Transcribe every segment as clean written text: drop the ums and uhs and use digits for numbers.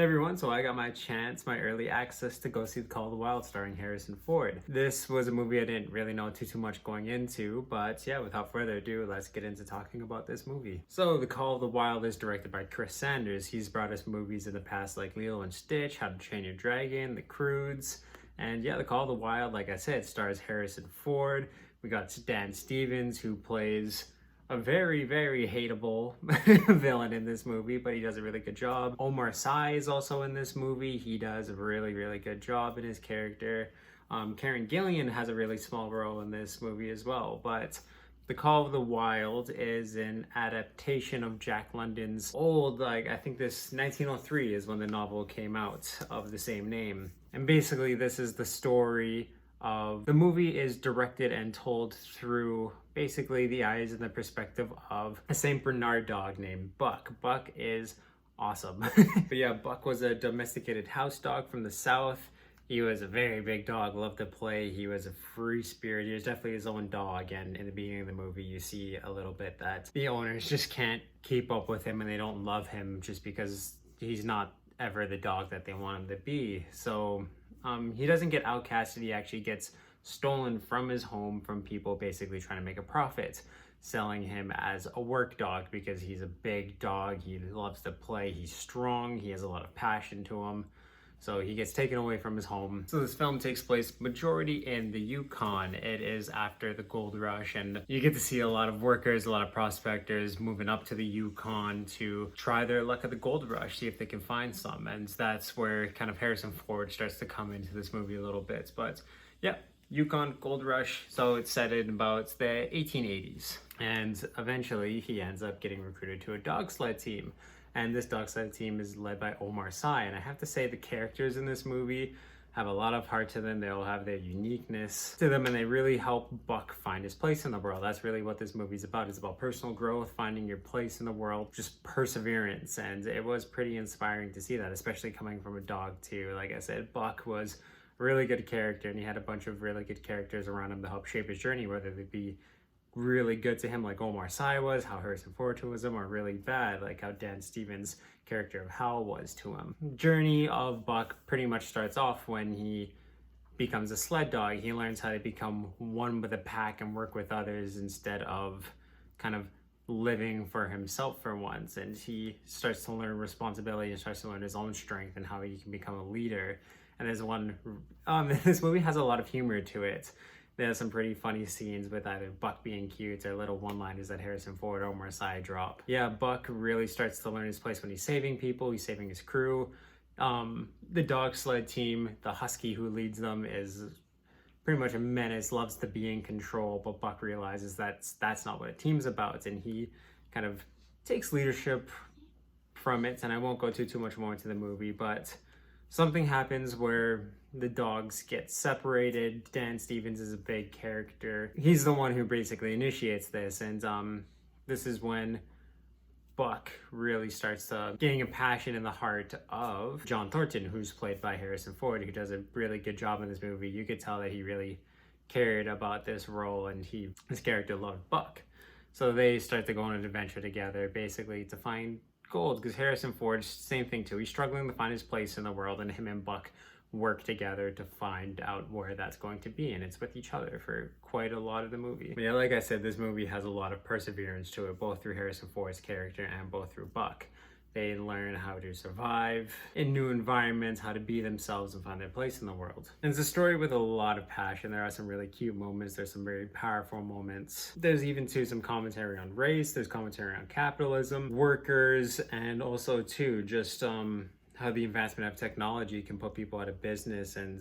Hey everyone, so I got my chance, my early access to go see The Call of the Wild starring Harrison Ford. This was a movie I didn't really know too much going into, but yeah, without further ado, let's get into talking about this movie. So The Call of the Wild is directed by Chris Sanders. He's brought us movies in the past like Lilo and Stitch, How to Train Your Dragon, The Croods, and yeah, The Call of the Wild, like I said, stars Harrison Ford. We got Dan Stevens, who plays a very hateable villain in this movie, but he does a really good job. Omar Sy is also in this movie. He does a really good job in his character. Karen Gillan has a really small role in this movie as well, but The Call of the Wild is an adaptation of Jack London's old, I think this 1903 is when the novel came out of the same name. And basically this is the story of, the movie is directed and told through basically the eyes and the perspective of a St. Bernard dog named Buck. Buck is awesome. But yeah, Buck was a domesticated house dog from the South. He was a very big dog, loved to play. He was a free spirit. He was definitely his own dog. And in the beginning of the movie, you see a little bit that the owners just can't keep up with him and they don't love him just because he's not ever the dog that they want him to be. So he doesn't get outcasted. He actually gets stolen from his home from people basically trying to make a profit, selling him as a work dog because he's a big dog. He loves to play. He's strong. He has a lot of passion to him. So he gets taken away from his home. So this film takes place majority in the Yukon. It is after the gold rush, and you get to see a lot of workers, a lot of prospectors moving up to the Yukon to try their luck at the gold rush, see if they can find some. And that's where kind of Harrison Ford starts to come into this movie a little bit. But yeah, Yukon gold rush. So it's set in about the 1880s. And eventually he ends up getting recruited to a dog sled team. And this dog sled team is led by Omar Sy. And I have to say the characters in this movie have a lot of heart to them. They all have their uniqueness to them, and they really help Buck find his place in the world. That's really what this movie's about. It's about personal growth, finding your place in the world, just perseverance. And it was pretty inspiring to see that, especially coming from a dog too. Like I said, Buck was a really good character, and he had a bunch of really good characters around him to help shape his journey, whether they be really good to him like Omar Sy was, how Harrison Ford was him, or really bad like how Dan Stevens' character of Hal was to him. Journey of Buck pretty much starts off when he becomes a sled dog. He learns how to become one with the pack and work with others instead of kind of living for himself for once, and he starts to learn responsibility and starts to learn his own strength and how he can become a leader. And there's one this movie has a lot of humor to it. There's some pretty funny scenes with either Buck being cute or little one-liners that Harrison Ford or Omar Sy drop. Yeah, Buck really starts to learn his place when he's saving people, he's saving his crew. The dog sled team, the husky who leads them is pretty much a menace, loves to be in control, but Buck realizes that's not what a team's about, and he kind of takes leadership from it. And I won't go too much more into the movie, but something happens where the dogs get separated. Dan Stevens is a big character. He's the one who basically initiates this, and this is when Buck really starts to gain a passion in the heart of John Thornton, who's played by Harrison Ford, who does a really good job in this movie. You could tell that he really cared about this role, and his character loved Buck. So they start to go on an adventure together, basically to find gold, because Harrison Ford, same thing too. He's struggling to find his place in the world, and him and Buck work together to find out where that's going to be, and it's with each other for quite a lot of the movie. But yeah, like I said, this movie has a lot of perseverance to it, both through Harrison Ford's character and both through Buck. They learn how to survive in new environments, how to be themselves and find their place in the world. And it's a story with a lot of passion. There are some really cute moments. There's some very powerful moments. There's even some commentary on race. There's commentary on capitalism, workers, and also just how the advancement of technology can put people out of business, and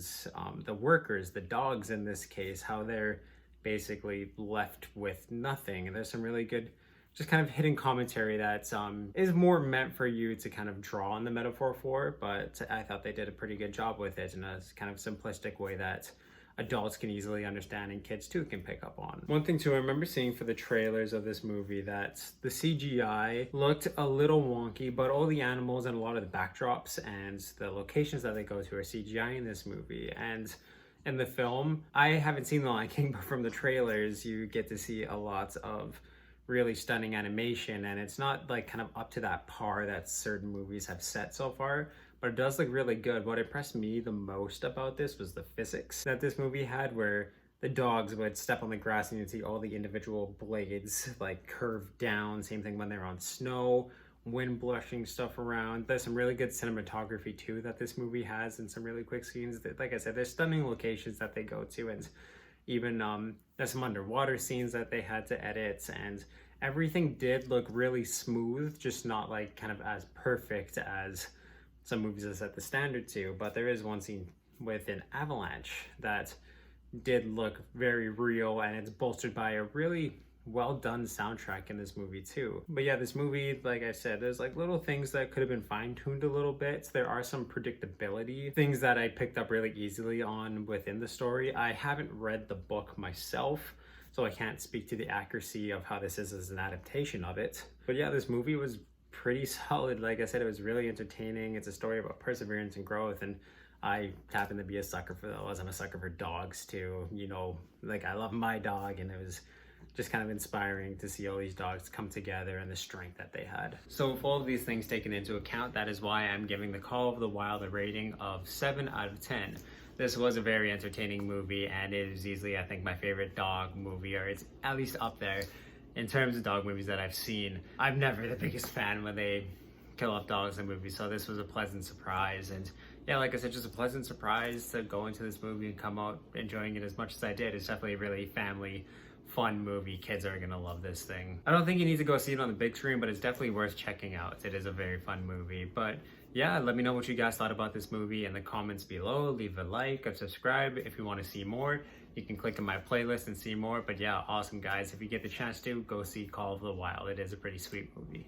the workers, the dogs in this case, how they're basically left with nothing. And there's some really good just kind of hidden commentary that is more meant for you to kind of draw on the metaphor for, but I thought they did a pretty good job with it in a kind of simplistic way that adults can easily understand and kids too can pick up on. One thing too, I remember seeing for the trailers of this movie that the CGI looked a little wonky, but all the animals and a lot of the backdrops and the locations that they go to are CGI in this movie. And in the film, I haven't seen The Lion King, but from the trailers, you get to see a lot of really stunning animation, and it's not like kind of up to that par that certain movies have set so far, but it does look really good. What impressed me the most about this was the physics that this movie had, where the dogs would step on the grass and you'd see all the individual blades like curve down. Same thing when they're on snow, wind blushing stuff around. There's some really good cinematography too that this movie has, and some really quick scenes. Like I said, there's stunning locations that they go to, and even there's some underwater scenes that they had to edit, and everything did look really smooth, just not like kind of as perfect as some movies are set the standard to. But there is one scene with an avalanche that did look very real, and it's bolstered by a really well done soundtrack in this movie too. But yeah, this movie, like I said, there's like little things that could have been fine-tuned a little bit. There are some predictability things that I picked up really easily on within the story. I haven't read the book myself, so I can't speak to the accuracy of how this is as an adaptation of it. But yeah, this movie was pretty solid. Like I said, it was really entertaining. It's a story about perseverance and growth, and I happen to be a sucker for those. I'm a sucker for dogs too. You know, like I love my dog, and it was just kind of inspiring to see all these dogs come together and the strength that they had. So with all of these things taken into account, that is why I'm giving The Call of the Wild a rating of 7 out of 10. This was a very entertaining movie, and it is easily, I think, my favorite dog movie, or it's at least up there in terms of dog movies that I've seen. I'm never the biggest fan when they kill off dogs in movies, so this was a pleasant surprise. And yeah, like I said, just a pleasant surprise to go into this movie and come out enjoying it as much as I did. It's definitely a really family fun movie. Kids are gonna love this thing. I don't think you need to go see it on the big screen, but it's definitely worth checking out. It is a very fun movie. But yeah, let me know what you guys thought about this movie in the comments below. Leave a like and subscribe if you want to see more. You can click on my playlist and see more. But yeah, awesome guys. If you get the chance to, go see Call of the Wild. It is a pretty sweet movie.